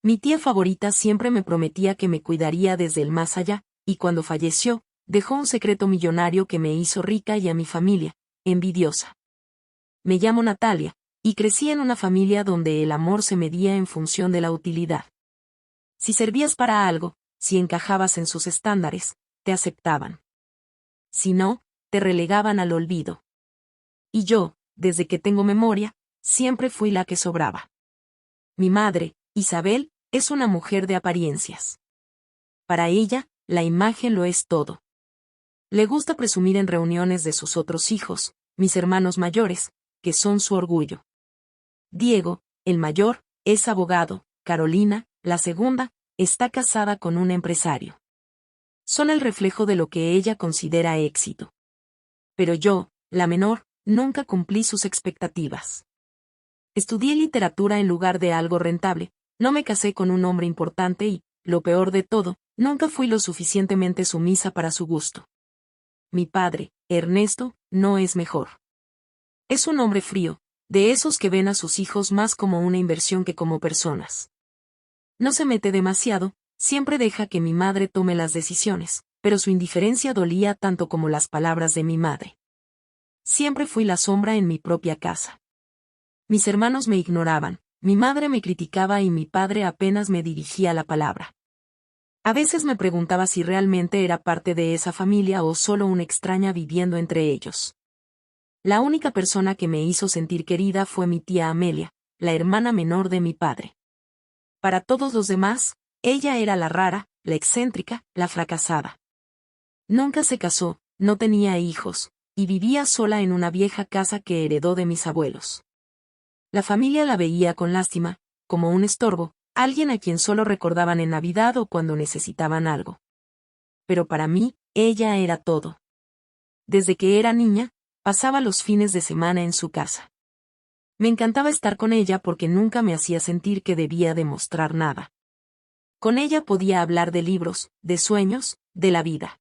Mi tía favorita siempre me prometía que me cuidaría desde el más allá, y cuando falleció, dejó un secreto millonario que me hizo rica y a mi familia, envidiosa. Me llamo Natalia, y crecí en una familia donde el amor se medía en función de la utilidad. Si servías para algo, si encajabas en sus estándares, te aceptaban. Si no, te relegaban al olvido. Y yo, desde que tengo memoria, siempre fui la que sobraba. Mi madre, Isabel, es una mujer de apariencias. Para ella, la imagen lo es todo. Le gusta presumir en reuniones de sus otros hijos, mis hermanos mayores, que son su orgullo. Diego, el mayor, es abogado, Carolina, la segunda, está casada con un empresario. Son el reflejo de lo que ella considera éxito. Pero yo, la menor, nunca cumplí sus expectativas. Estudié literatura en lugar de algo rentable, no me casé con un hombre importante y, lo peor de todo, nunca fui lo suficientemente sumisa para su gusto. Mi padre, Ernesto, no es mejor. Es un hombre frío, de esos que ven a sus hijos más como una inversión que como personas. No se mete demasiado, siempre deja que mi madre tome las decisiones, pero su indiferencia dolía tanto como las palabras de mi madre. Siempre fui la sombra en mi propia casa. Mis hermanos me ignoraban, mi madre me criticaba y mi padre apenas me dirigía la palabra. A veces me preguntaba si realmente era parte de esa familia o solo una extraña viviendo entre ellos. La única persona que me hizo sentir querida fue mi tía Amelia, la hermana menor de mi padre. Para todos los demás, ella era la rara, la excéntrica, la fracasada. Nunca se casó, no tenía hijos, y vivía sola en una vieja casa que heredó de mis abuelos. La familia la veía con lástima, como un estorbo, alguien a quien solo recordaban en Navidad o cuando necesitaban algo. Pero para mí, ella era todo. Desde que era niña, pasaba los fines de semana en su casa. Me encantaba estar con ella porque nunca me hacía sentir que debía demostrar nada. Con ella podía hablar de libros, de sueños, de la vida.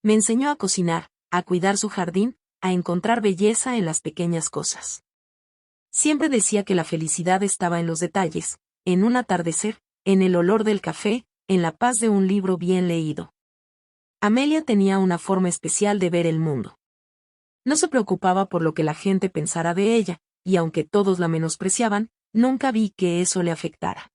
Me enseñó a cocinar, a cuidar su jardín, a encontrar belleza en las pequeñas cosas. Siempre decía que la felicidad estaba en los detalles, en un atardecer, en el olor del café, en la paz de un libro bien leído. Amelia tenía una forma especial de ver el mundo. No se preocupaba por lo que la gente pensara de ella, y aunque todos la menospreciaban, nunca vi que eso le afectara.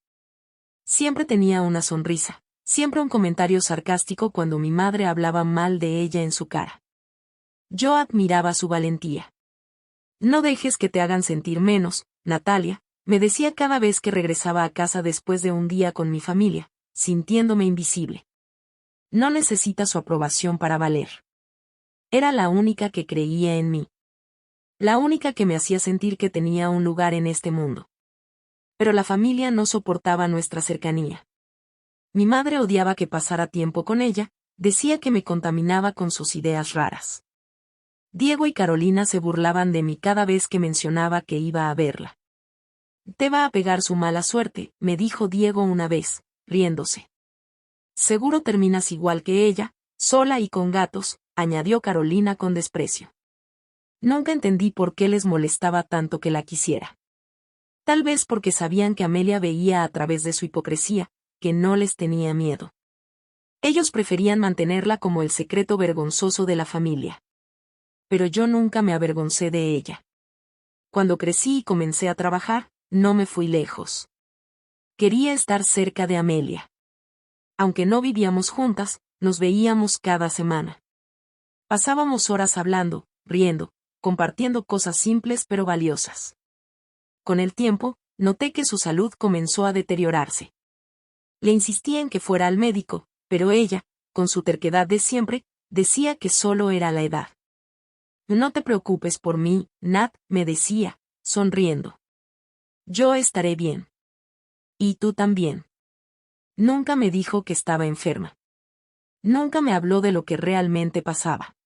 Siempre tenía una sonrisa, siempre un comentario sarcástico cuando mi madre hablaba mal de ella en su cara. Yo admiraba su valentía. No dejes que te hagan sentir menos, Natalia, me decía cada vez que regresaba a casa después de un día con mi familia, sintiéndome invisible. No necesita su aprobación para valer. Era la única que creía en mí. La única que me hacía sentir que tenía un lugar en este mundo. Pero la familia no soportaba nuestra cercanía. Mi madre odiaba que pasara tiempo con ella, decía que me contaminaba con sus ideas raras. Diego y Carolina se burlaban de mí cada vez que mencionaba que iba a verla. Te va a pegar su mala suerte, me dijo Diego una vez, riéndose. Seguro terminas igual que ella, sola y con gatos, añadió Carolina con desprecio. Nunca entendí por qué les molestaba tanto que la quisiera. Tal vez porque sabían que Amelia veía a través de su hipocresía, que no les tenía miedo. Ellos preferían mantenerla como el secreto vergonzoso de la familia. Pero yo nunca me avergoncé de ella. Cuando crecí y comencé a trabajar, no me fui lejos. Quería estar cerca de Amelia. Aunque no vivíamos juntas, nos veíamos cada semana. Pasábamos horas hablando, riendo, compartiendo cosas simples pero valiosas. Con el tiempo, noté que su salud comenzó a deteriorarse. Le insistía en que fuera al médico, pero ella, con su terquedad de siempre, decía que solo era la edad. No te preocupes por mí, Nat, me decía, sonriendo. Yo estaré bien. Y tú también. Nunca me dijo que estaba enferma. Nunca me habló de lo que realmente pasaba.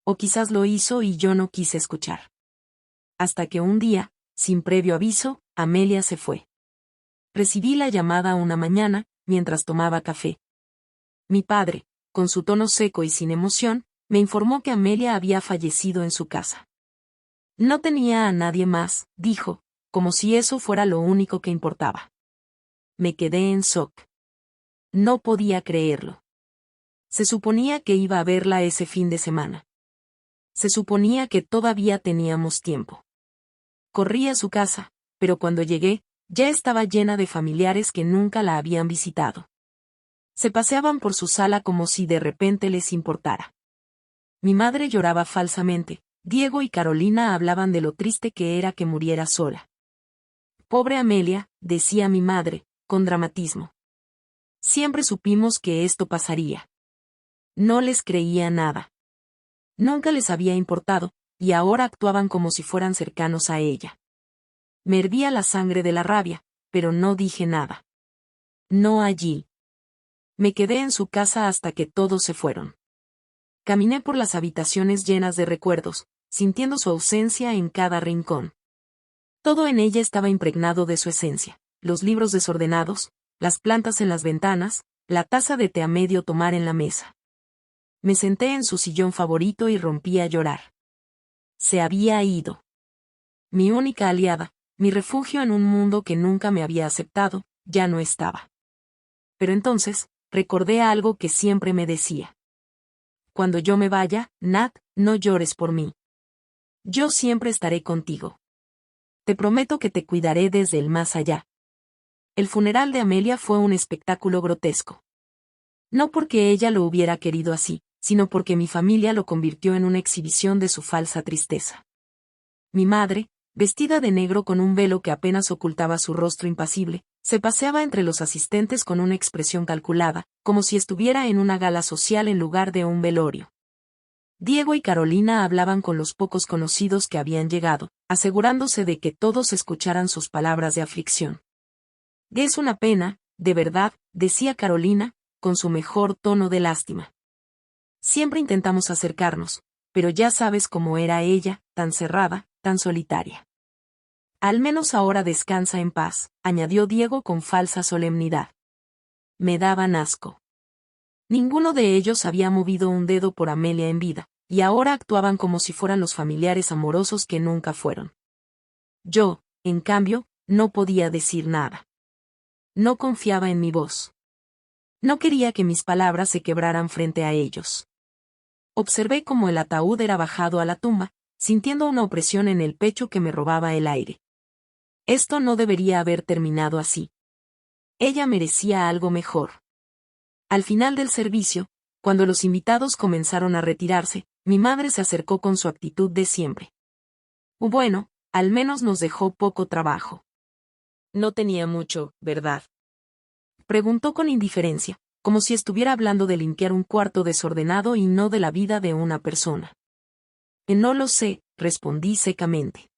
O quizás lo hizo y yo no quise escuchar. Hasta que un día, sin previo aviso, Amelia se fue. Recibí la llamada una mañana, mientras tomaba café. Mi padre, con su tono seco y sin emoción, me informó que Amelia había fallecido en su casa. No tenía a nadie más, dijo, como si eso fuera lo único que importaba. me quedé en shock. No podía creerlo. Se suponía que iba a verla ese fin de semana. Se suponía que todavía teníamos tiempo. Corrí a su casa, pero cuando llegué, ya estaba llena de familiares que nunca la habían visitado. Se paseaban por su sala como si de repente les importara. Mi madre lloraba falsamente, Diego y Carolina hablaban de lo triste que era que muriera sola. Pobre Amelia, decía mi madre, con dramatismo. Siempre supimos que esto pasaría. No les creía nada. Nunca les había importado, y ahora actuaban como si fueran cercanos a ella. Me hervía la sangre de la rabia, pero no dije nada. No allí. Me quedé en su casa hasta que todos se fueron. Caminé por las habitaciones llenas de recuerdos, sintiendo su ausencia en cada rincón. Todo en ella estaba impregnado de su esencia: los libros desordenados, las plantas en las ventanas, la taza de té a medio tomar en la mesa. Me senté en su sillón favorito y rompí a llorar. Se había ido. Mi única aliada, mi refugio en un mundo que nunca me había aceptado, ya no estaba. Pero entonces, recordé algo que siempre me decía. Cuando yo me vaya, Nat, no llores por mí. Yo siempre estaré contigo. Te prometo que te cuidaré desde el más allá. El funeral de Amelia fue un espectáculo grotesco. No porque ella lo hubiera querido así, sino porque mi familia lo convirtió en una exhibición de su falsa tristeza. Mi madre, vestida de negro con un velo que apenas ocultaba su rostro impasible, se paseaba entre los asistentes con una expresión calculada, como si estuviera en una gala social en lugar de un velorio. Diego y Carolina hablaban con los pocos conocidos que habían llegado, asegurándose de que todos escucharan sus palabras de aflicción. Es una pena, de verdad, decía Carolina, con su mejor tono de lástima. Siempre intentamos acercarnos, pero ya sabes cómo era ella, tan cerrada, tan solitaria. Al menos ahora descansa en paz, añadió Diego con falsa solemnidad. Me daban asco. Ninguno de ellos había movido un dedo por Amelia en vida, y ahora actuaban como si fueran los familiares amorosos que nunca fueron. Yo, en cambio, no podía decir nada. No confiaba en mi voz. No quería que mis palabras se quebraran frente a ellos. Observé cómo el ataúd era bajado a la tumba, sintiendo una opresión en el pecho que me robaba el aire. Esto no debería haber terminado así. Ella merecía algo mejor. Al final del servicio, cuando los invitados comenzaron a retirarse, mi madre se acercó con su actitud de siempre. Bueno, al menos nos dejó poco trabajo. No tenía mucho, ¿verdad? Preguntó con indiferencia, como si estuviera hablando de limpiar un cuarto desordenado y no de la vida de una persona. No lo sé, respondí secamente.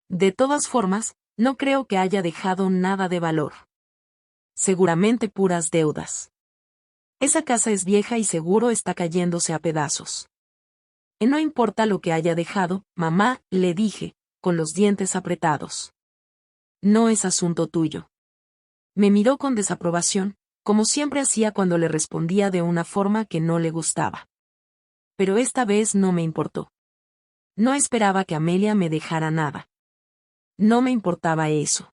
De todas formas, no creo que haya dejado nada de valor. Seguramente puras deudas. Esa casa es vieja y seguro está cayéndose a pedazos. No importa lo que haya dejado, mamá, le dije, con los dientes apretados. No es asunto tuyo. Me miró con desaprobación, como siempre hacía cuando le respondía de una forma que no le gustaba. Pero esta vez no me importó. No esperaba que Amelia me dejara nada. No me importaba eso.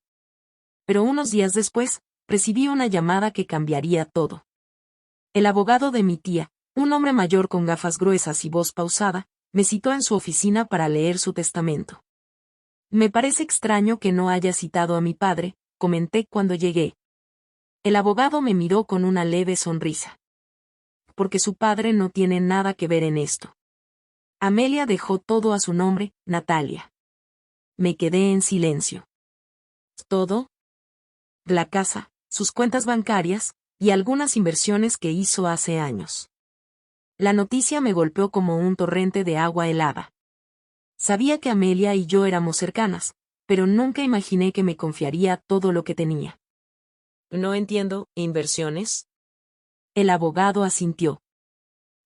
Pero unos días después, recibí una llamada que cambiaría todo. El abogado de mi tía, un hombre mayor con gafas gruesas y voz pausada, me citó en su oficina para leer su testamento. Me parece extraño que no haya citado a mi padre, comenté cuando llegué. El abogado me miró con una leve sonrisa. Porque su padre no tiene nada que ver en esto. Amelia dejó todo a su nombre, Natalia. Me quedé en silencio. ¿Todo? La casa, sus cuentas bancarias, y algunas inversiones que hizo hace años. La noticia me golpeó como un torrente de agua helada. Sabía que Amelia y yo éramos cercanas, pero nunca imaginé que me confiaría todo lo que tenía. No entiendo, ¿inversiones? El abogado asintió.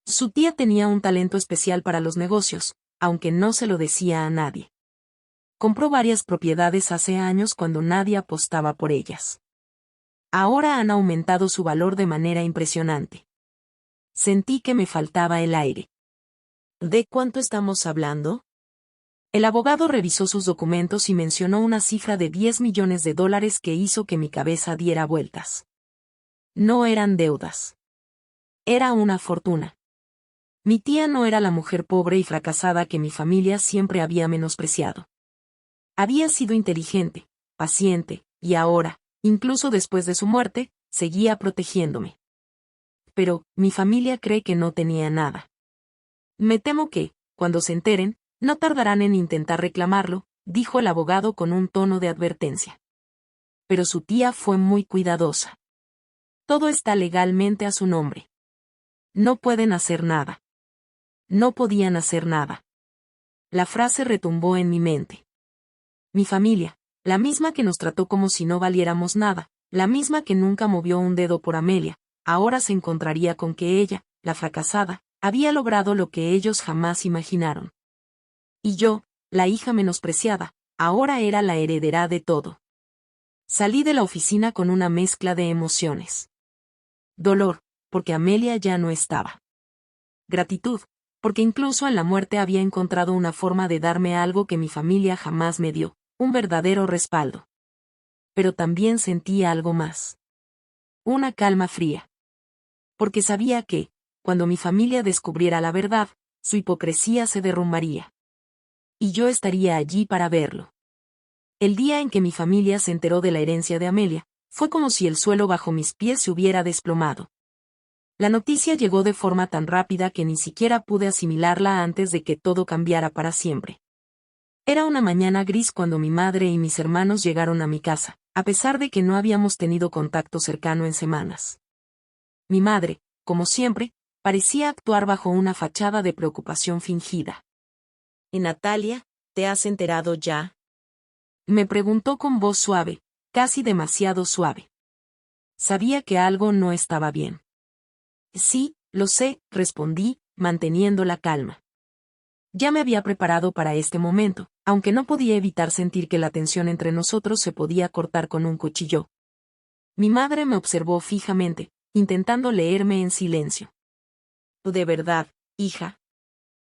Su tía tenía un talento especial para los negocios, aunque no se lo decía a nadie. Compró varias propiedades hace años cuando nadie apostaba por ellas. Ahora han aumentado su valor de manera impresionante. Sentí que me faltaba el aire. ¿De cuánto estamos hablando? El abogado revisó sus documentos y mencionó una cifra de $10 millones que hizo que mi cabeza diera vueltas. No eran deudas. Era una fortuna. Mi tía no era la mujer pobre y fracasada que mi familia siempre había menospreciado. Había sido inteligente, paciente, y ahora, incluso después de su muerte, seguía protegiéndome. Pero, mi familia cree que no tenía nada. Me temo que, cuando se enteren, no tardarán en intentar reclamarlo, dijo el abogado con un tono de advertencia. Pero su tía fue muy cuidadosa. Todo está legalmente a su nombre. No pueden hacer nada. No podían hacer nada. La frase retumbó en mi mente. Mi familia, la misma que nos trató como si no valiéramos nada, la misma que nunca movió un dedo por Amelia, ahora se encontraría con que ella, la fracasada, había logrado lo que ellos jamás imaginaron. Y yo, la hija menospreciada, ahora era la heredera de todo. Salí de la oficina con una mezcla de emociones. Dolor, porque Amelia ya no estaba. Gratitud, porque incluso en la muerte había encontrado una forma de darme algo que mi familia jamás me dio, un verdadero respaldo. Pero también sentía algo más. Una calma fría. Porque sabía que, cuando mi familia descubriera la verdad, su hipocresía se derrumbaría. Y yo estaría allí para verlo. El día en que mi familia se enteró de la herencia de Amelia, fue como si el suelo bajo mis pies se hubiera desplomado. La noticia llegó de forma tan rápida que ni siquiera pude asimilarla antes de que todo cambiara para siempre. Era una mañana gris cuando mi madre y mis hermanos llegaron a mi casa, a pesar de que no habíamos tenido contacto cercano en semanas. Mi madre, como siempre, parecía actuar bajo una fachada de preocupación fingida. ¿Y Natalia, te has enterado ya? Me preguntó con voz suave, casi demasiado suave. Sabía que algo no estaba bien. Sí, lo sé, respondí, manteniendo la calma. Ya me había preparado para este momento, aunque no podía evitar sentir que la tensión entre nosotros se podía cortar con un cuchillo. Mi madre me observó fijamente, intentando leerme en silencio. ¿De verdad, hija?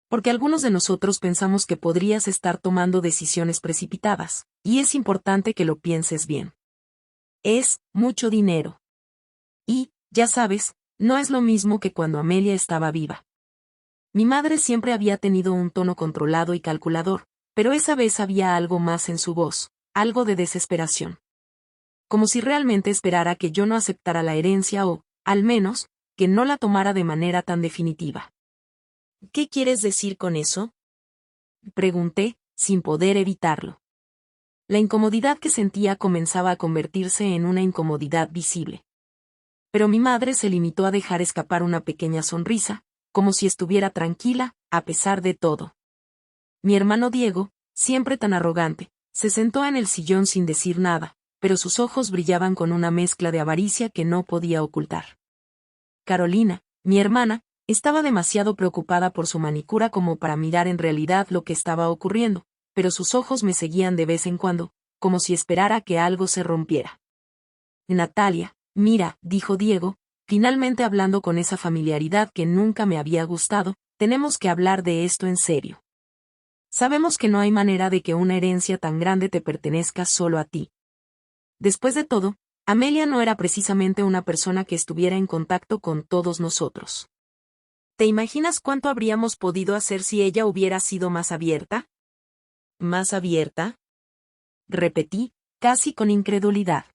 Porque algunos de nosotros pensamos que podrías estar tomando decisiones precipitadas, y es importante que lo pienses bien. Es mucho dinero. Y, ya sabes, no es lo mismo que cuando Amelia estaba viva. Mi madre siempre había tenido un tono controlado y calculador, pero esa vez había algo más en su voz, algo de desesperación. Como si realmente esperara que yo no aceptara la herencia o, al menos, que no la tomara de manera tan definitiva. ¿Qué quieres decir con eso? Pregunté, sin poder evitarlo. La incomodidad que sentía comenzaba a convertirse en una incomodidad visible. Pero mi madre se limitó a dejar escapar una pequeña sonrisa, como si estuviera tranquila, a pesar de todo. Mi hermano Diego, siempre tan arrogante, se sentó en el sillón sin decir nada, pero sus ojos brillaban con una mezcla de avaricia que no podía ocultar. Carolina, mi hermana, estaba demasiado preocupada por su manicura como para mirar en realidad lo que estaba ocurriendo, pero sus ojos me seguían de vez en cuando, como si esperara que algo se rompiera. Natalia, mira, dijo Diego, finalmente hablando con esa familiaridad que nunca me había gustado, tenemos que hablar de esto en serio. Sabemos que no hay manera de que una herencia tan grande te pertenezca solo a ti. Después de todo, Amelia no era precisamente una persona que estuviera en contacto con todos nosotros. ¿Te imaginas cuánto habríamos podido hacer si ella hubiera sido más abierta? ¿Más abierta? Repetí, casi con incredulidad.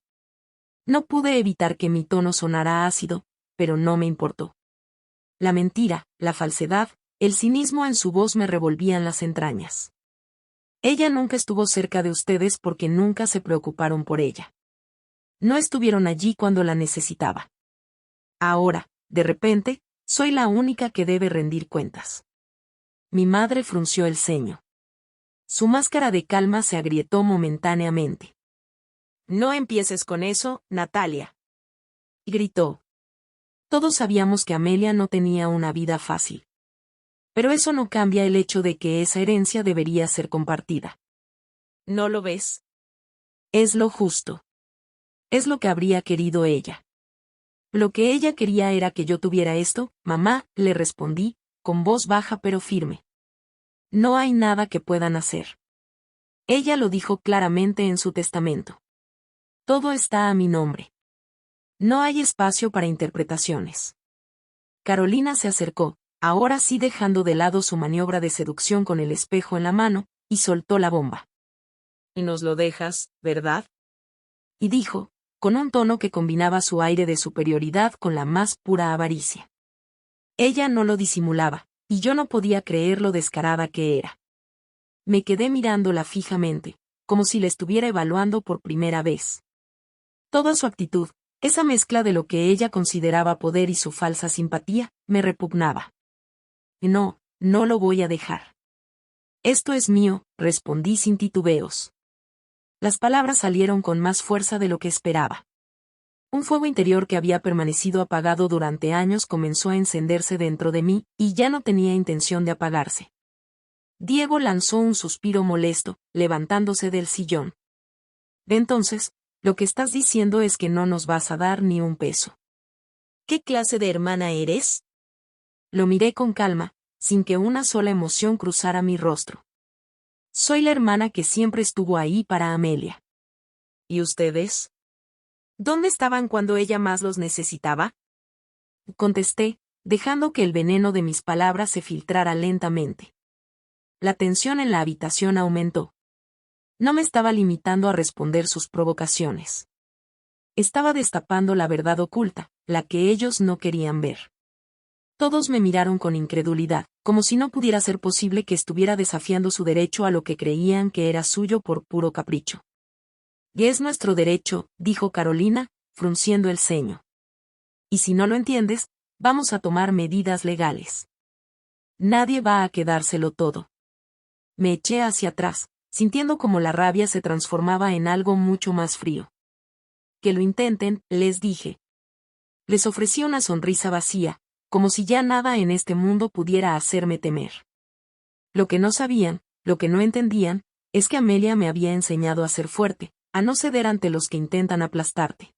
No pude evitar que mi tono sonara ácido, pero no me importó. La mentira, la falsedad, el cinismo en su voz me revolvían las entrañas. Ella nunca estuvo cerca de ustedes porque nunca se preocuparon por ella. No estuvieron allí cuando la necesitaba. Ahora, de repente, soy la única que debe rendir cuentas. Mi madre frunció el ceño. Su máscara de calma se agrietó momentáneamente. No empieces con eso, Natalia. Gritó. Todos sabíamos que Amelia no tenía una vida fácil. Pero eso no cambia el hecho de que esa herencia debería ser compartida. ¿No lo ves? Es lo justo. Es lo que habría querido ella. Lo que ella quería era que yo tuviera esto, mamá, le respondí, con voz baja pero firme. No hay nada que puedan hacer. Ella lo dijo claramente en su testamento. Todo está a mi nombre. No hay espacio para interpretaciones. Carolina se acercó, ahora sí dejando de lado su maniobra de seducción con el espejo en la mano, y soltó la bomba. Y nos lo dejas, ¿verdad? Y dijo, con un tono que combinaba su aire de superioridad con la más pura avaricia. Ella no lo disimulaba, y yo no podía creer lo descarada que era. Me quedé mirándola fijamente, como si la estuviera evaluando por primera vez. Toda su actitud, esa mezcla de lo que ella consideraba poder y su falsa simpatía, me repugnaba. No, no lo voy a dejar. Esto es mío, respondí sin titubeos. Las palabras salieron con más fuerza de lo que esperaba. Un fuego interior que había permanecido apagado durante años comenzó a encenderse dentro de mí, y ya no tenía intención de apagarse. Diego lanzó un suspiro molesto, levantándose del sillón. Entonces, lo que estás diciendo es que no nos vas a dar ni un peso. ¿Qué clase de hermana eres? Lo miré con calma, sin que una sola emoción cruzara mi rostro. Soy la hermana que siempre estuvo ahí para Amelia. ¿Y ustedes? ¿Dónde estaban cuando ella más los necesitaba? Contesté, dejando que el veneno de mis palabras se filtrara lentamente. La tensión en la habitación aumentó. No me estaba limitando a responder sus provocaciones. Estaba destapando la verdad oculta, la que ellos no querían ver. Todos me miraron con incredulidad, como si no pudiera ser posible que estuviera desafiando su derecho a lo que creían que era suyo por puro capricho. Y es nuestro derecho, dijo Carolina, frunciendo el ceño. Y si no lo entiendes, vamos a tomar medidas legales. Nadie va a quedárselo todo. Me eché hacia atrás, sintiendo como la rabia se transformaba en algo mucho más frío. Que lo intenten, les dije. Les ofrecí una sonrisa vacía, como si ya nada en este mundo pudiera hacerme temer. Lo que no sabían, lo que no entendían, es que Amelia me había enseñado a ser fuerte, a no ceder ante los que intentan aplastarte.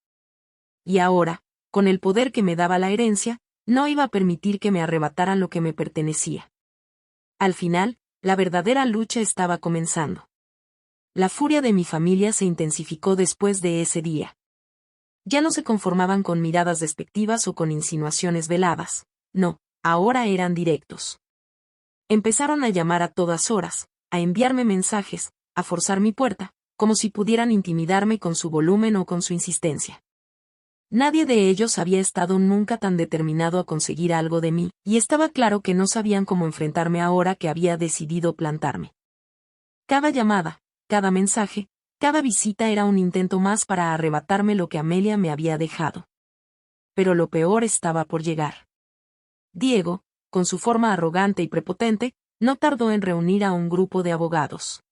Y ahora, con el poder que me daba la herencia, no iba a permitir que me arrebataran lo que me pertenecía. Al final, la verdadera lucha estaba comenzando. La furia de mi familia se intensificó después de ese día. Ya no se conformaban con miradas despectivas o con insinuaciones veladas. No, ahora eran directos. Empezaron a llamar a todas horas, a enviarme mensajes, a forzar mi puerta, como si pudieran intimidarme con su volumen o con su insistencia. Nadie de ellos había estado nunca tan determinado a conseguir algo de mí, y estaba claro que no sabían cómo enfrentarme ahora que había decidido plantarme. Cada llamada, cada mensaje, cada visita era un intento más para arrebatarme lo que Amelia me había dejado. Pero lo peor estaba por llegar. Diego, con su forma arrogante y prepotente, no tardó en reunir a un grupo de abogados.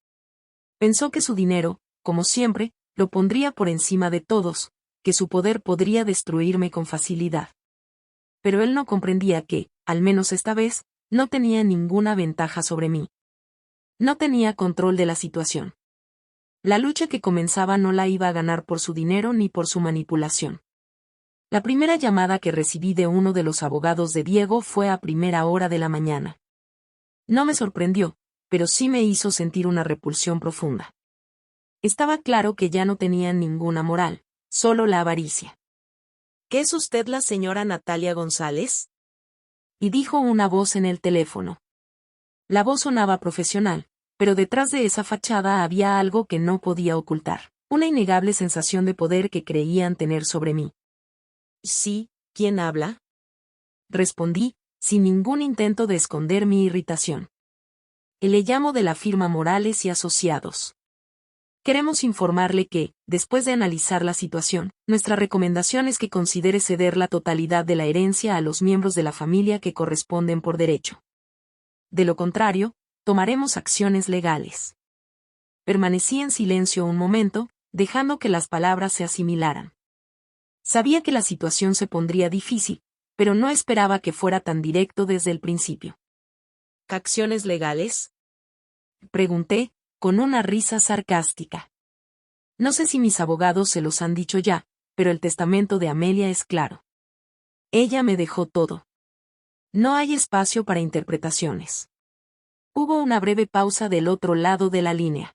Pensó que su dinero, como siempre, lo pondría por encima de todos, que su poder podría destruirme con facilidad. Pero él no comprendía que, al menos esta vez, no tenía ninguna ventaja sobre mí. No tenía control de la situación. La lucha que comenzaba no la iba a ganar por su dinero ni por su manipulación. La primera llamada que recibí de uno de los abogados de Diego fue a primera hora de la mañana. No me sorprendió, pero sí me hizo sentir una repulsión profunda. Estaba claro que ya no tenían ninguna moral, solo la avaricia. ¿Qué es usted la señora Natalia González? Y dijo una voz en el teléfono. La voz sonaba profesional, pero detrás de esa fachada había algo que no podía ocultar, una innegable sensación de poder que creían tener sobre mí. Sí, ¿quién habla? Respondí, sin ningún intento de esconder mi irritación. Le llamo de la firma Morales y Asociados. Queremos informarle que, después de analizar la situación, nuestra recomendación es que considere ceder la totalidad de la herencia a los miembros de la familia que corresponden por derecho. De lo contrario, tomaremos acciones legales. Permanecí en silencio un momento, dejando que las palabras se asimilaran. Sabía que la situación se pondría difícil, pero no esperaba que fuera tan directo desde el principio. ¿Qué acciones legales? Pregunté, con una risa sarcástica. No sé si mis abogados se los han dicho ya, pero el testamento de Amelia es claro. Ella me dejó todo. No hay espacio para interpretaciones. Hubo una breve pausa del otro lado de la línea.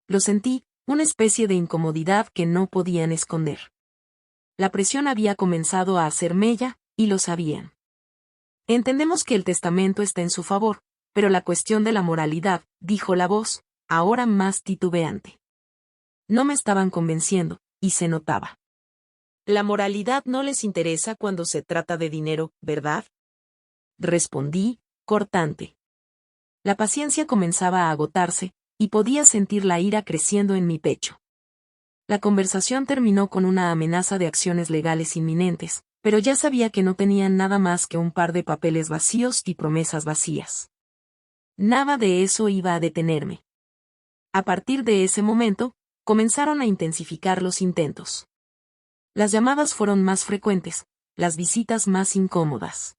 Lo sentí, una especie de incomodidad que no podían esconder. La presión había comenzado a hacer mella, y lo sabían. Entendemos que el testamento está en su favor, pero la cuestión de la moralidad, dijo la voz, ahora más titubeante. No me estaban convenciendo, y se notaba. La moralidad no les interesa cuando se trata de dinero, ¿verdad? Respondí, cortante. La paciencia comenzaba a agotarse, y podía sentir la ira creciendo en mi pecho. La conversación terminó con una amenaza de acciones legales inminentes, pero ya sabía que no tenían nada más que un par de papeles vacíos y promesas vacías. Nada de eso iba a detenerme. A partir de ese momento, comenzaron a intensificar los intentos. Las llamadas fueron más frecuentes, las visitas más incómodas.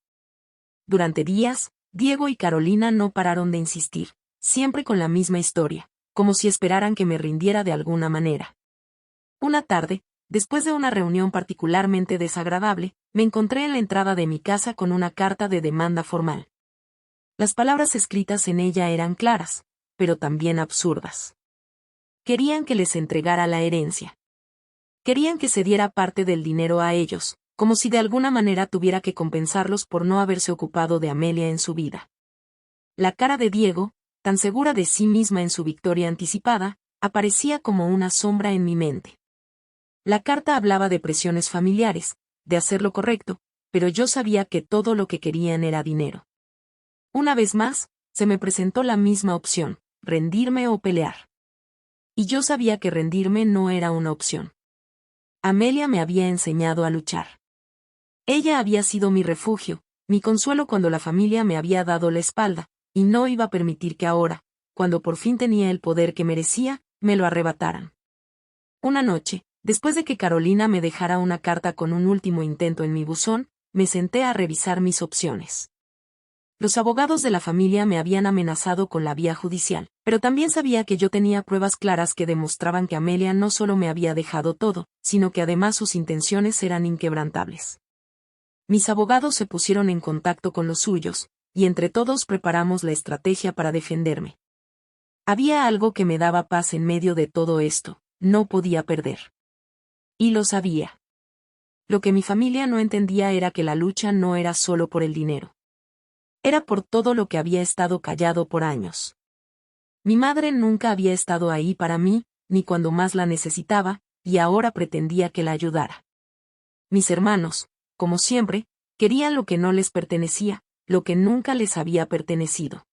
Durante días, Diego y Carolina no pararon de insistir, siempre con la misma historia, como si esperaran que me rindiera de alguna manera. Una tarde, después de una reunión particularmente desagradable, me encontré en la entrada de mi casa con una carta de demanda formal. Las palabras escritas en ella eran claras, pero también absurdas. Querían que les entregara la herencia. Querían que se diera parte del dinero a ellos, como si de alguna manera tuviera que compensarlos por no haberse ocupado de Amelia en su vida. La cara de Diego, tan segura de sí misma en su victoria anticipada, aparecía como una sombra en mi mente. La carta hablaba de presiones familiares, de hacer lo correcto, pero yo sabía que todo lo que querían era dinero. Una vez más, se me presentó la misma opción, rendirme o pelear. Y yo sabía que rendirme no era una opción. Amelia me había enseñado a luchar. Ella había sido mi refugio, mi consuelo cuando la familia me había dado la espalda, y no iba a permitir que ahora, cuando por fin tenía el poder que merecía, me lo arrebataran. Una noche, después de que Carolina me dejara una carta con un último intento en mi buzón, me senté a revisar mis opciones. Los abogados de la familia me habían amenazado con la vía judicial, pero también sabía que yo tenía pruebas claras que demostraban que Amelia no solo me había dejado todo, sino que además sus intenciones eran inquebrantables. Mis abogados se pusieron en contacto con los suyos, y entre todos preparamos la estrategia para defenderme. Había algo que me daba paz en medio de todo esto, no podía perder. Y lo sabía. Lo que mi familia no entendía era que la lucha no era solo por el dinero. Era por todo lo que había estado callado por años. Mi madre nunca había estado ahí para mí, ni cuando más la necesitaba, y ahora pretendía que la ayudara. Mis hermanos, como siempre, querían lo que no les pertenecía, lo que nunca les había pertenecido.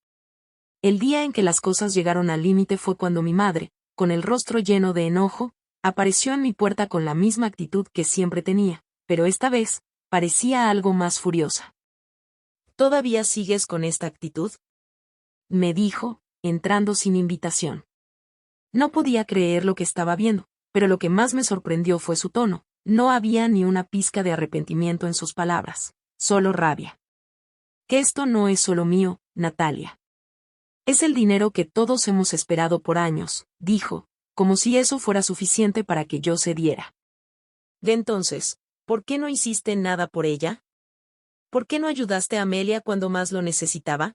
El día en que las cosas llegaron al límite fue cuando mi madre, con el rostro lleno de enojo, apareció en mi puerta con la misma actitud que siempre tenía, pero esta vez, parecía algo más furiosa. ¿Todavía sigues con esta actitud?, me dijo, entrando sin invitación. No podía creer lo que estaba viendo, pero lo que más me sorprendió fue su tono. No había ni una pizca de arrepentimiento en sus palabras, solo rabia. Que esto no es solo mío, Natalia. Es el dinero que todos hemos esperado por años, dijo, como si eso fuera suficiente para que yo cediera. De entonces, ¿por qué no hiciste nada por ella? ¿Por qué no ayudaste a Amelia cuando más lo necesitaba?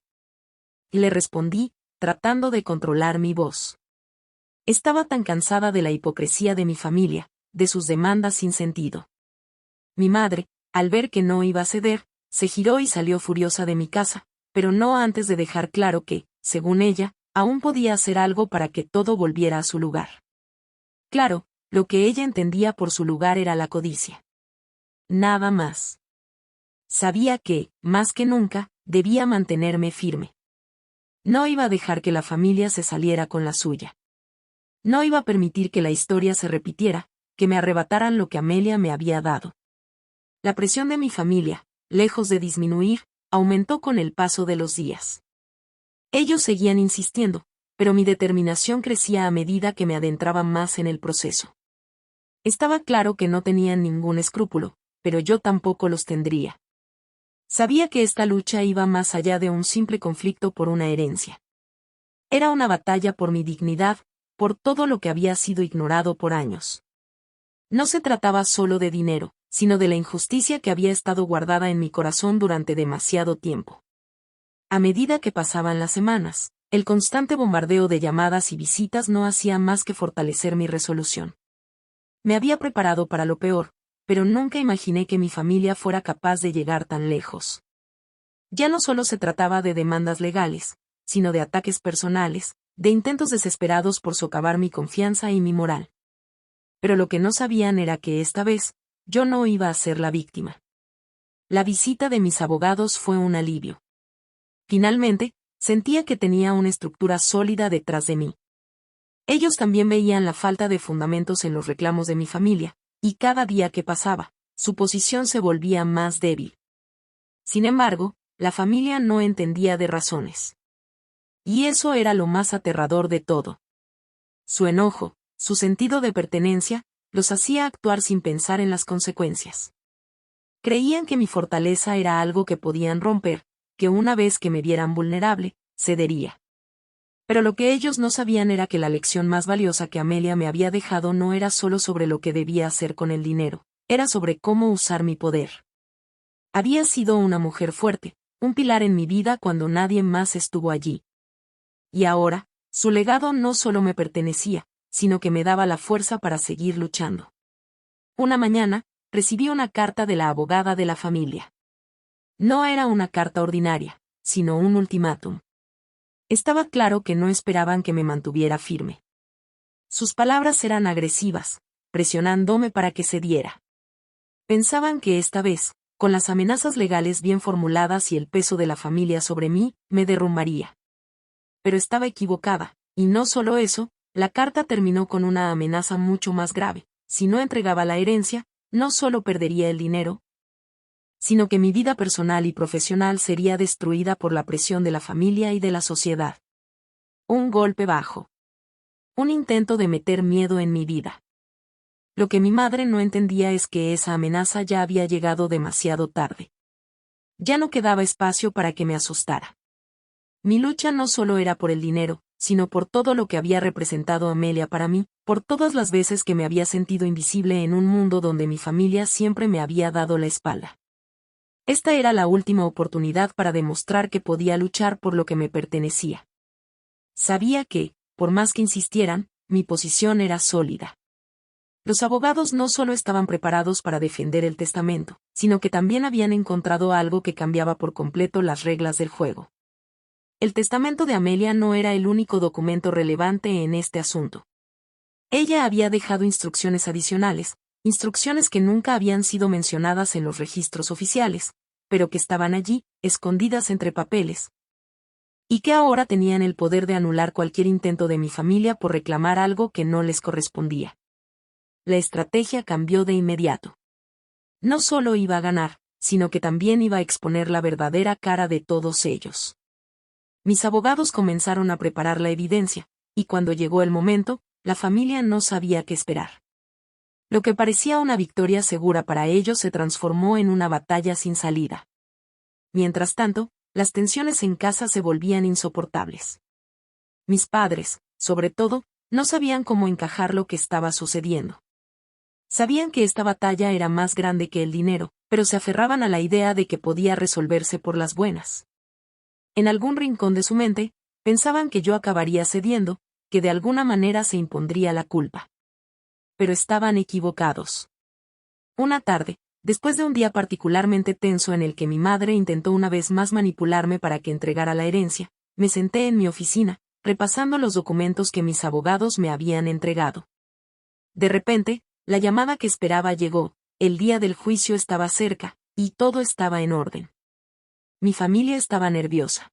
Le respondí, tratando de controlar mi voz. Estaba tan cansada de la hipocresía de mi familia, de sus demandas sin sentido. Mi madre, al ver que no iba a ceder, se giró y salió furiosa de mi casa, pero no antes de dejar claro que, según ella, aún podía hacer algo para que todo volviera a su lugar. Claro, lo que ella entendía por su lugar era la codicia. Nada más. Sabía que, más que nunca, debía mantenerme firme. No iba a dejar que la familia se saliera con la suya. No iba a permitir que la historia se repitiera, que me arrebataran lo que Amelia me había dado. La presión de mi familia, lejos de disminuir, aumentó con el paso de los días. Ellos seguían insistiendo, pero mi determinación crecía a medida que me adentraba más en el proceso. Estaba claro que no tenían ningún escrúpulo, pero yo tampoco los tendría. Sabía que esta lucha iba más allá de un simple conflicto por una herencia. Era una batalla por mi dignidad, por todo lo que había sido ignorado por años. No se trataba solo de dinero, sino de la injusticia que había estado guardada en mi corazón durante demasiado tiempo. A medida que pasaban las semanas, el constante bombardeo de llamadas y visitas no hacía más que fortalecer mi resolución. Me había preparado para lo peor, pero nunca imaginé que mi familia fuera capaz de llegar tan lejos. Ya no solo se trataba de demandas legales, sino de ataques personales, de intentos desesperados por socavar mi confianza y mi moral. Pero lo que no sabían era que esta vez, yo no iba a ser la víctima. La visita de mis abogados fue un alivio. Finalmente, sentía que tenía una estructura sólida detrás de mí. Ellos también veían la falta de fundamentos en los reclamos de mi familia, y cada día que pasaba, su posición se volvía más débil. Sin embargo, la familia no entendía de razones. Y eso era lo más aterrador de todo. Su enojo, su sentido de pertenencia, los hacía actuar sin pensar en las consecuencias. Creían que mi fortaleza era algo que podían romper, que una vez que me vieran vulnerable, cedería. Pero lo que ellos no sabían era que la lección más valiosa que Amelia me había dejado no era solo sobre lo que debía hacer con el dinero, era sobre cómo usar mi poder. Había sido una mujer fuerte, un pilar en mi vida cuando nadie más estuvo allí. Y ahora, su legado no solo me pertenecía, sino que me daba la fuerza para seguir luchando. Una mañana, recibí una carta de la abogada de la familia. No era una carta ordinaria, sino un ultimátum. Estaba claro que no esperaban que me mantuviera firme. Sus palabras eran agresivas, presionándome para que cediera. Pensaban que esta vez, con las amenazas legales bien formuladas y el peso de la familia sobre mí, me derrumbaría. Pero estaba equivocada, y no solo eso, la carta terminó con una amenaza mucho más grave. Si no entregaba la herencia, no solo perdería el dinero, sino que mi vida personal y profesional sería destruida por la presión de la familia y de la sociedad. Un golpe bajo. Un intento de meter miedo en mi vida. Lo que mi madre no entendía es que esa amenaza ya había llegado demasiado tarde. Ya no quedaba espacio para que me asustara. Mi lucha no solo era por el dinero, sino por todo lo que había representado Amelia para mí, por todas las veces que me había sentido invisible en un mundo donde mi familia siempre me había dado la espalda. Esta era la última oportunidad para demostrar que podía luchar por lo que me pertenecía. Sabía que, por más que insistieran, mi posición era sólida. Los abogados no solo estaban preparados para defender el testamento, sino que también habían encontrado algo que cambiaba por completo las reglas del juego. El testamento de Amelia no era el único documento relevante en este asunto. Ella había dejado instrucciones adicionales, instrucciones que nunca habían sido mencionadas en los registros oficiales, pero que estaban allí, escondidas entre papeles, y que ahora tenían el poder de anular cualquier intento de mi familia por reclamar algo que no les correspondía. La estrategia cambió de inmediato. No solo iba a ganar, sino que también iba a exponer la verdadera cara de todos ellos. Mis abogados comenzaron a preparar la evidencia, y cuando llegó el momento, la familia no sabía qué esperar. Lo que parecía una victoria segura para ellos se transformó en una batalla sin salida. Mientras tanto, las tensiones en casa se volvían insoportables. Mis padres, sobre todo, no sabían cómo encajar lo que estaba sucediendo. Sabían que esta batalla era más grande que el dinero, pero se aferraban a la idea de que podía resolverse por las buenas. En algún rincón de su mente, pensaban que yo acabaría cediendo, que de alguna manera se impondría la culpa. Pero estaban equivocados. Una tarde, después de un día particularmente tenso en el que mi madre intentó una vez más manipularme para que entregara la herencia, me senté en mi oficina, repasando los documentos que mis abogados me habían entregado. De repente, la llamada que esperaba llegó, el día del juicio estaba cerca, y todo estaba en orden. Mi familia estaba nerviosa.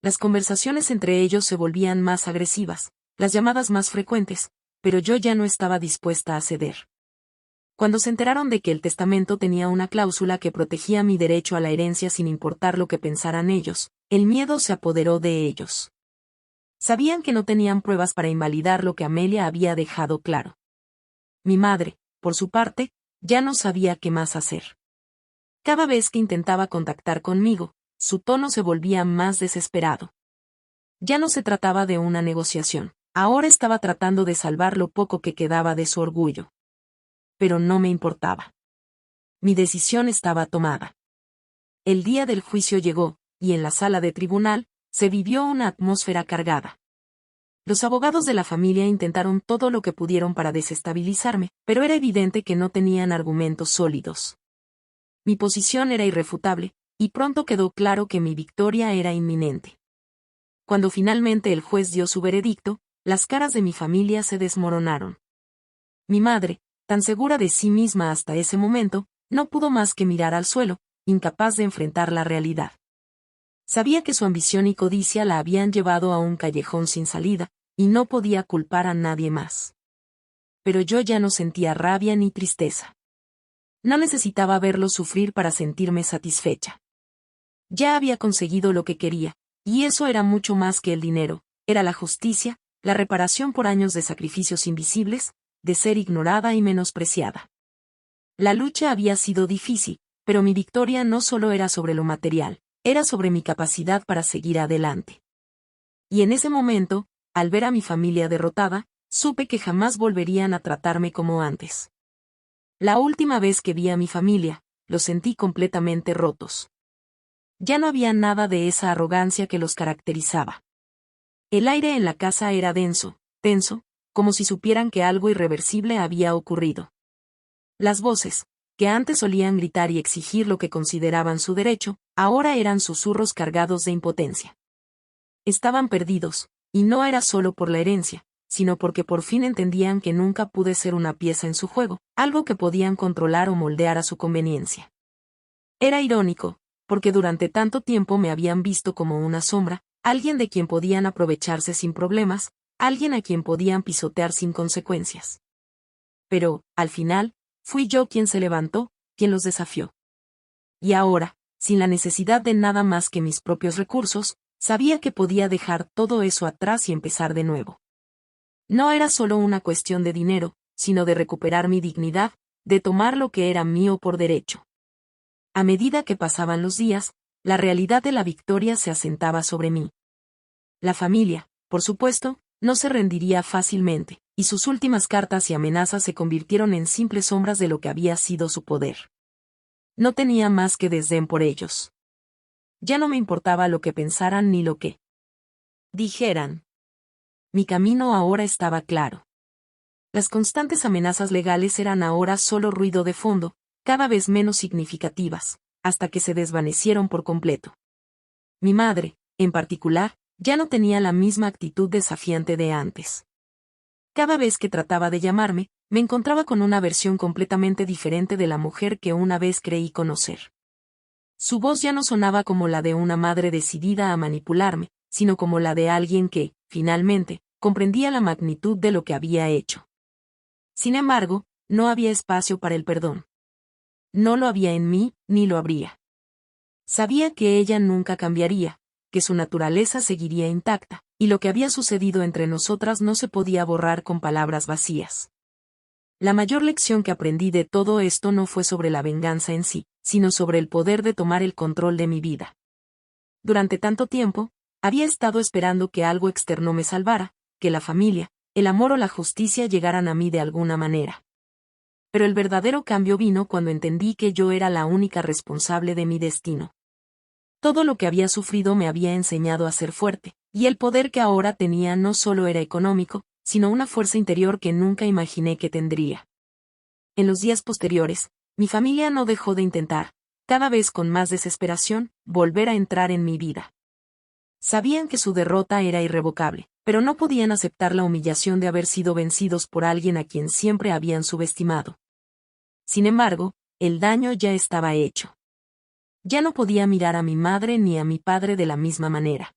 Las conversaciones entre ellos se volvían más agresivas, las llamadas más frecuentes, pero yo ya no estaba dispuesta a ceder. Cuando se enteraron de que el testamento tenía una cláusula que protegía mi derecho a la herencia sin importar lo que pensaran ellos, el miedo se apoderó de ellos. Sabían que no tenían pruebas para invalidar lo que Amelia había dejado claro. Mi madre, por su parte, ya no sabía qué más hacer. Cada vez que intentaba contactar conmigo, su tono se volvía más desesperado. Ya no se trataba de una negociación, ahora estaba tratando de salvar lo poco que quedaba de su orgullo. Pero no me importaba. Mi decisión estaba tomada. El día del juicio llegó, y en la sala de tribunal, se vivió una atmósfera cargada. Los abogados de la familia intentaron todo lo que pudieron para desestabilizarme, pero era evidente que no tenían argumentos sólidos. Mi posición era irrefutable, y pronto quedó claro que mi victoria era inminente. Cuando finalmente el juez dio su veredicto, las caras de mi familia se desmoronaron. Mi madre, tan segura de sí misma hasta ese momento, no pudo más que mirar al suelo, incapaz de enfrentar la realidad. Sabía que su ambición y codicia la habían llevado a un callejón sin salida, y no podía culpar a nadie más. Pero yo ya no sentía rabia ni tristeza. No necesitaba verlo sufrir para sentirme satisfecha. Ya había conseguido lo que quería, y eso era mucho más que el dinero, era la justicia, la reparación por años de sacrificios invisibles, de ser ignorada y menospreciada. La lucha había sido difícil, pero mi victoria no solo era sobre lo material, era sobre mi capacidad para seguir adelante. Y en ese momento, al ver a mi familia derrotada, supe que jamás volverían a tratarme como antes. La última vez que vi a mi familia, los sentí completamente rotos. Ya no había nada de esa arrogancia que los caracterizaba. El aire en la casa era denso, tenso, como si supieran que algo irreversible había ocurrido. Las voces, que antes solían gritar y exigir lo que consideraban su derecho, ahora eran susurros cargados de impotencia. Estaban perdidos, y no era solo por la herencia, sino porque por fin entendían que nunca pude ser una pieza en su juego, algo que podían controlar o moldear a su conveniencia. Era irónico, porque durante tanto tiempo me habían visto como una sombra, alguien de quien podían aprovecharse sin problemas, alguien a quien podían pisotear sin consecuencias. Pero, al final, fui yo quien se levantó, quien los desafió. Y ahora, sin la necesidad de nada más que mis propios recursos, sabía que podía dejar todo eso atrás y empezar de nuevo. No era solo una cuestión de dinero, sino de recuperar mi dignidad, de tomar lo que era mío por derecho. A medida que pasaban los días, la realidad de la victoria se asentaba sobre mí. La familia, por supuesto, no se rendiría fácilmente, y sus últimas cartas y amenazas se convirtieron en simples sombras de lo que había sido su poder. No tenía más que desdén por ellos. Ya no me importaba lo que pensaran ni lo que dijeran. Mi camino ahora estaba claro. Las constantes amenazas legales eran ahora solo ruido de fondo, cada vez menos significativas, hasta que se desvanecieron por completo. Mi madre, en particular, ya no tenía la misma actitud desafiante de antes. Cada vez que trataba de llamarme, me encontraba con una versión completamente diferente de la mujer que una vez creí conocer. Su voz ya no sonaba como la de una madre decidida a manipularme, sino como la de alguien que, finalmente, comprendía la magnitud de lo que había hecho. Sin embargo, no había espacio para el perdón. No lo había en mí, ni lo habría. Sabía que ella nunca cambiaría, que su naturaleza seguiría intacta, y lo que había sucedido entre nosotras no se podía borrar con palabras vacías. La mayor lección que aprendí de todo esto no fue sobre la venganza en sí, sino sobre el poder de tomar el control de mi vida. Durante tanto tiempo, había estado esperando que algo externo me salvara, que la familia, el amor o la justicia llegaran a mí de alguna manera. Pero el verdadero cambio vino cuando entendí que yo era la única responsable de mi destino. Todo lo que había sufrido me había enseñado a ser fuerte, y el poder que ahora tenía no solo era económico, sino una fuerza interior que nunca imaginé que tendría. En los días posteriores, mi familia no dejó de intentar, cada vez con más desesperación, volver a entrar en mi vida. Sabían que su derrota era irrevocable, pero no podían aceptar la humillación de haber sido vencidos por alguien a quien siempre habían subestimado. Sin embargo, el daño ya estaba hecho. Ya no podía mirar a mi madre ni a mi padre de la misma manera.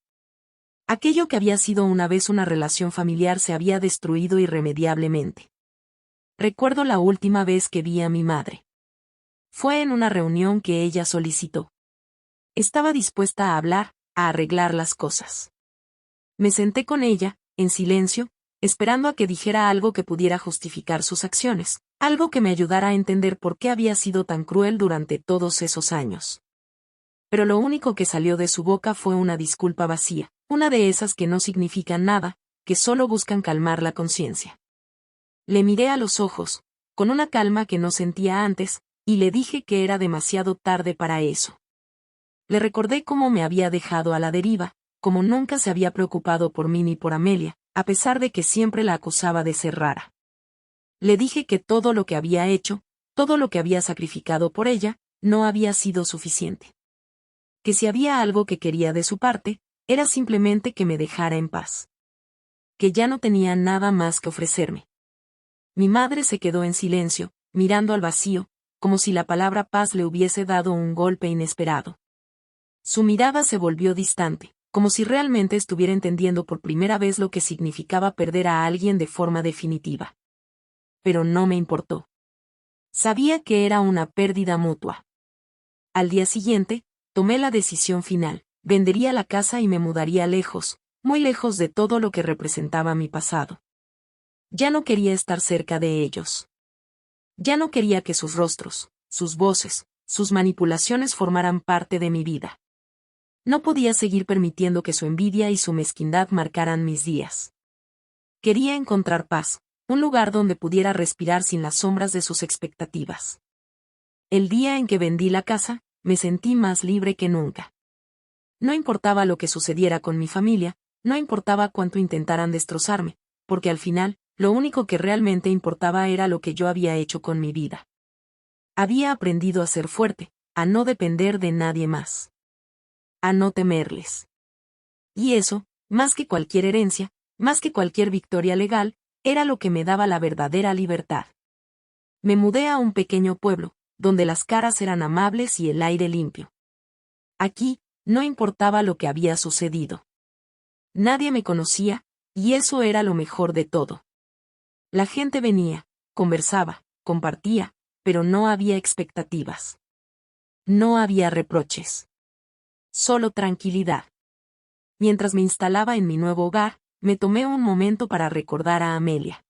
Aquello que había sido una vez una relación familiar se había destruido irremediablemente. Recuerdo la última vez que vi a mi madre. Fue en una reunión que ella solicitó. Estaba dispuesta a hablar, a arreglar las cosas. Me senté con ella, en silencio, esperando a que dijera algo que pudiera justificar sus acciones, algo que me ayudara a entender por qué había sido tan cruel durante todos esos años. Pero lo único que salió de su boca fue una disculpa vacía, una de esas que no significan nada, que solo buscan calmar la conciencia. Le miré a los ojos, con una calma que no sentía antes, y le dije que era demasiado tarde para eso. Le recordé cómo me había dejado a la deriva, cómo nunca se había preocupado por mí ni por Amelia, a pesar de que siempre la acusaba de ser rara. Le dije que todo lo que había hecho, todo lo que había sacrificado por ella, no había sido suficiente. Que si había algo que quería de su parte, era simplemente que me dejara en paz. Que ya no tenía nada más que ofrecerme. Mi madre se quedó en silencio, mirando al vacío, como si la palabra paz le hubiese dado un golpe inesperado. Su mirada se volvió distante, como si realmente estuviera entendiendo por primera vez lo que significaba perder a alguien de forma definitiva. Pero no me importó. Sabía que era una pérdida mutua. Al día siguiente, tomé la decisión final: vendería la casa y me mudaría lejos, muy lejos de todo lo que representaba mi pasado. Ya no quería estar cerca de ellos. Ya no quería que sus rostros, sus voces, sus manipulaciones formaran parte de mi vida. No podía seguir permitiendo que su envidia y su mezquindad marcaran mis días. Quería encontrar paz, un lugar donde pudiera respirar sin las sombras de sus expectativas. El día en que vendí la casa, me sentí más libre que nunca. No importaba lo que sucediera con mi familia, no importaba cuánto intentaran destrozarme, porque al final, lo único que realmente importaba era lo que yo había hecho con mi vida. Había aprendido a ser fuerte, a no depender de nadie más. A no temerles. Y eso, más que cualquier herencia, más que cualquier victoria legal, era lo que me daba la verdadera libertad. Me mudé a un pequeño pueblo, donde las caras eran amables y el aire limpio. Aquí, no importaba lo que había sucedido. Nadie me conocía, y eso era lo mejor de todo. La gente venía, conversaba, compartía, pero no había expectativas. No había reproches. Solo tranquilidad. Mientras me instalaba en mi nuevo hogar, me tomé un momento para recordar a Amelia.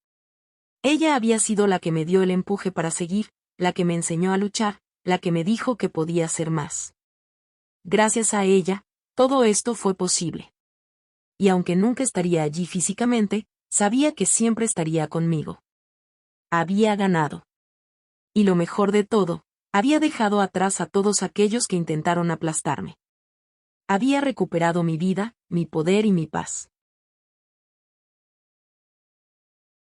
Ella había sido la que me dio el empuje para seguir, la que me enseñó a luchar, la que me dijo que podía ser más. Gracias a ella, todo esto fue posible. Y aunque nunca estaría allí físicamente, sabía que siempre estaría conmigo. Había ganado. Y lo mejor de todo, había dejado atrás a todos aquellos que intentaron aplastarme. Había recuperado mi vida, mi poder y mi paz.